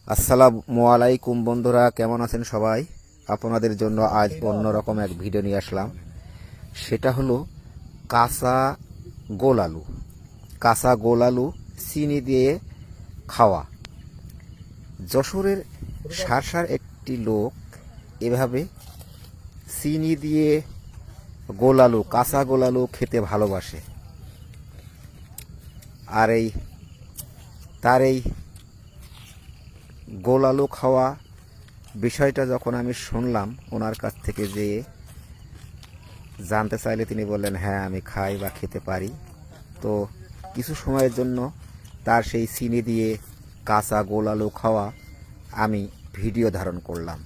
আসসালামু আলাইকুম বন্ধুরা, কেমন আছেন সবাই? আপনাদের জন্য আজ অন্যরকম এক ভিডিও নিয়ে আসলাম। সেটা হলো কাঁচা গোল আলু। কাঁচা গোল আলু চিনি দিয়ে খাওয়া। যশোরের সারসার একটি লোক এভাবে চিনি দিয়ে গোল আলু, কাঁচা গোল আলু খেতে ভালোবাসে। আর তার এই গোল আলু খাওয়া বিষয়টা যখন আমি শুনলাম ওনার কাছ থেকে, যে জানতে চাইলে তিনি বললেন হ্যাঁ আমি খাই বা খেতে পারি। তো কিছু সময়ের জন্য তার সেই চিনি দিয়ে কাঁচা গোল আলু খাওয়া আমি ভিডিও ধারণ করলাম।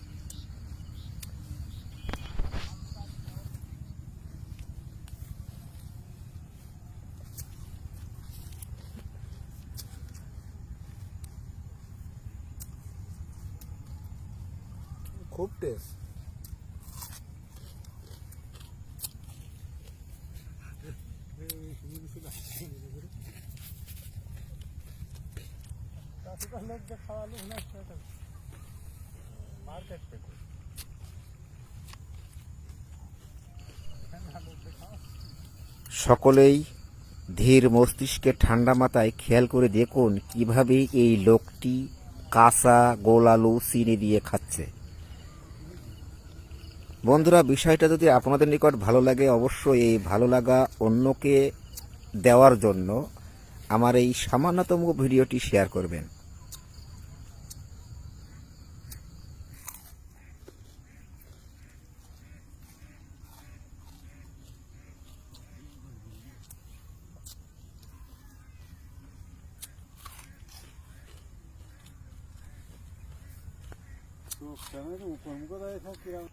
খুব টেস্ট। সকলেই ধীর মস্তিষ্কে ঠান্ডা মাথায় খেয়াল করে দেখুন কিভাবে এই লোকটি কাঁচা গোল আলু চিনি দিয়ে খাচ্ছে। বন্ধুরা, বিষয়টা যদি আপনাদের নিকট ভালো লাগে, অবশ্যই এই ভালো লাগা অন্যকে দেওয়ার জন্য আমার এই সামান্যতম ভিডিওটি শেয়ার করবেন। তো ক্যামেরা উপর মুখ দেয় সব কিরকম